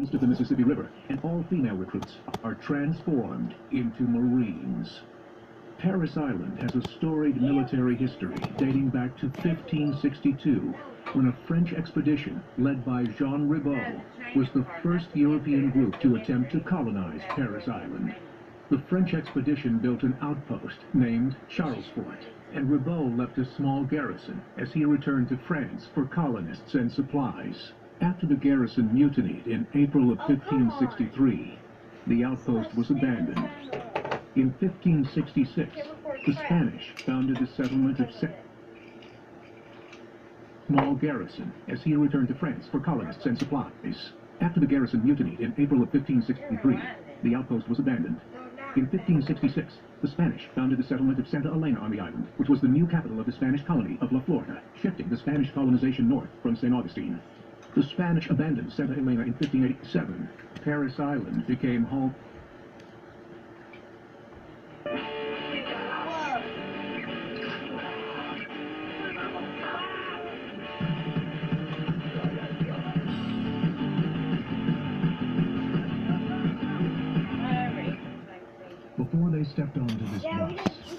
east of the Mississippi River, and all female recruits are transformed into Marines. Parris Island has a storied military history dating back to 1562, when a French expedition led by Jean Ribault was the first European group to attempt to colonize Parris Island. The French expedition built an outpost named Charlesfort, and Ribault left a small garrison as he returned to France for colonists and supplies. After the garrison mutinied in April of 1563, the outpost was abandoned. In 1566, the Spanish founded the settlement of small garrison as he returned to France for colonists and supplies. After the garrison mutinied in April of 1563, the outpost was abandoned. In 1566, the Spanish founded the settlement of Santa Elena on the island, which was the new capital of the Spanish colony of La Florida, shifting the Spanish colonization north from St. Augustine. The Spanish abandoned Santa Elena in 1587. Parris Island became home. Before they stepped onto this bus,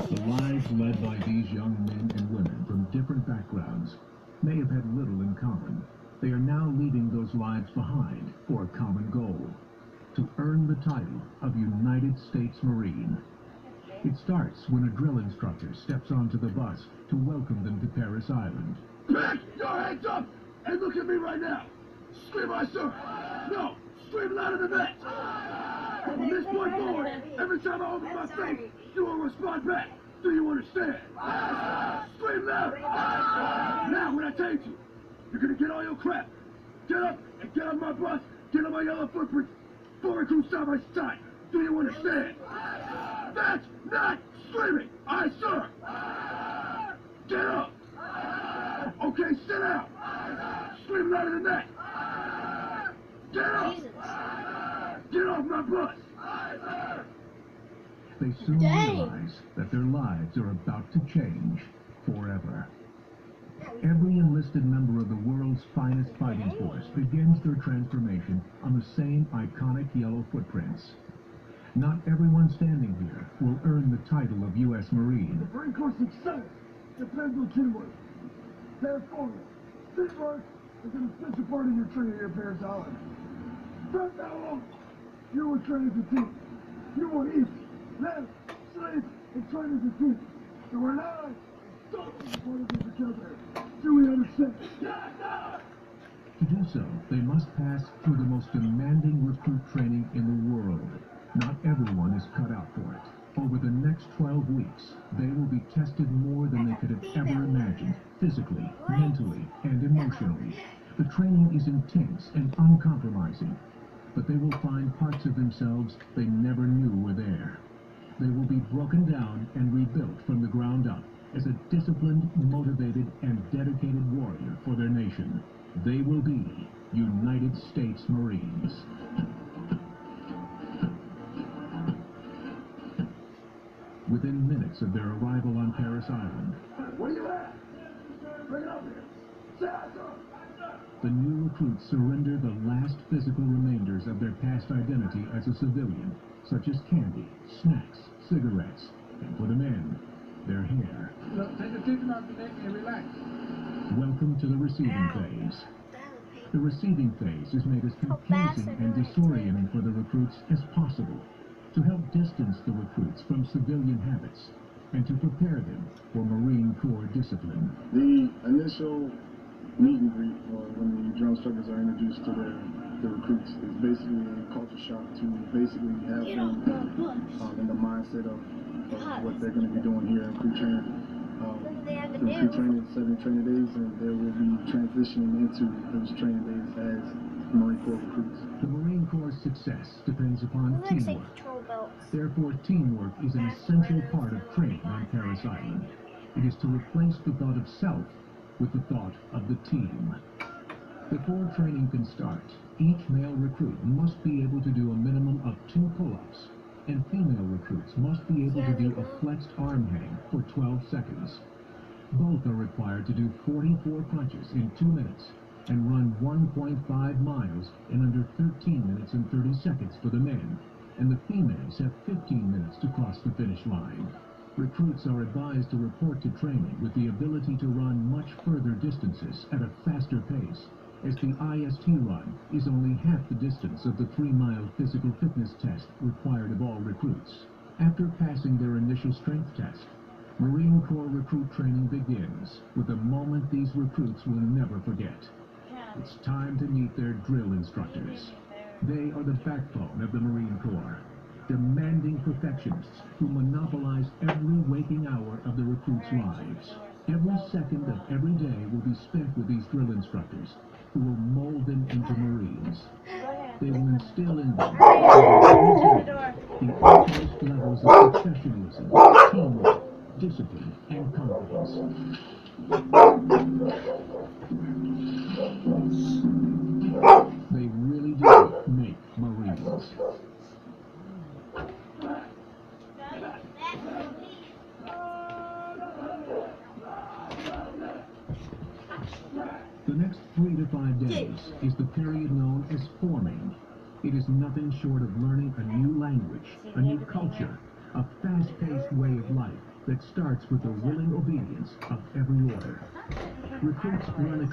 the lives led by these young men and women from different backgrounds may have had little in common. They are now leaving those lives behind for a common goal: to earn the title of United States Marine. It starts when a drill instructor steps onto the bus to welcome them to Parris Island. Pick your hands up and look at me right now. Scream, I sir. No, scream louder than that. From this point forward, every time I open my face, you will respond back. Do you understand? Scream louder. Now, when I tell you, you're gonna get all your crap. Get up and get on my bus. Get on my yellow footprint. 4 recruits side by side. Do you understand? That's not screaming. Aye, sir. Get up. Okay, sit down. Scream louder than that. Get up. Get off my bus. They soon realize that their lives are about to change forever. Every enlisted member of the world's finest fighting force begins their transformation on the same iconic yellow footprints. Not everyone standing here will earn the title of U.S. Marine. The Marine Corps' success depends on teamwork. Therefore, teamwork is an essential part of your training here at Parris Island. From now on, you will train as a team. You will eat, live, sleep, and train as a team. You are not totally supportive of each other. Do we understand? To do so, they must pass through the most demanding recruit training in the world. Not everyone is cut out for it. Over the next 12 weeks, they will be tested more than they could have ever imagined, physically, mentally, and emotionally. The training is intense and uncompromising, but they will find parts of themselves they never knew were there. They will be broken down and rebuilt from the ground up as a disciplined, motivated, and dedicated warrior for their nation. They will be United States Marines. Within minutes of their arrival on Parris Island, Where you at? Bring it up here. Say hi, sir. the new recruits surrender the last physical remainders of their past identity as a civilian, such as candy, snacks, cigarettes, and for the men, their hair. Look, take the teeth out the neck and relax. Welcome to the receiving phase. The receiving phase is made as confusing and disorienting for the recruits as possible, to help distance the recruits from civilian habits and to prepare them for Marine Corps discipline. The initial meet and greet, or when the drill instructors are introduced to the recruits, is basically a culture shock to basically have them in the mindset of what they're going to be doing here in recruit training. The recruit training is 7 training days, and they will be transitioning into those training days as Marine Corps recruits. The Marine Corps' success depends upon teamwork. Therefore, teamwork is an essential part of training on Parris Island. It is to replace the thought of self with the thought of the team. Before training can start, each male recruit must be able to do a minimum of 2 pull-ups, and female recruits must be able to do a flexed arm hang for 12 seconds. Both are required to do 44 punches in 2 minutes, and run 1.5 miles in under 13 minutes and 30 seconds for the men, and the females have 15 minutes to cross the finish line. Recruits are advised to report to training with the ability to run much further distances at a faster pace, as the IST run is only half the distance of the 3-mile physical fitness test required of all recruits. After passing their initial strength test, Marine Corps recruit training begins with a moment these recruits will never forget. It's time to meet their drill instructors. They are the backbone of the Marine Corps, demanding perfectionists who monopolize every waking hour of the recruits' lives. Every second of every day will be spent with these drill instructors, who will mold them into Marines. They will instill in them the utmost levels of professionalism, teamwork, discipline, and confidence. They really do make Marines. The next 3 to 5 days is the period known as forming. It is nothing short of learning a new language, a new culture, a fast-paced way of life that starts with the willing obedience of every order. Recruits run a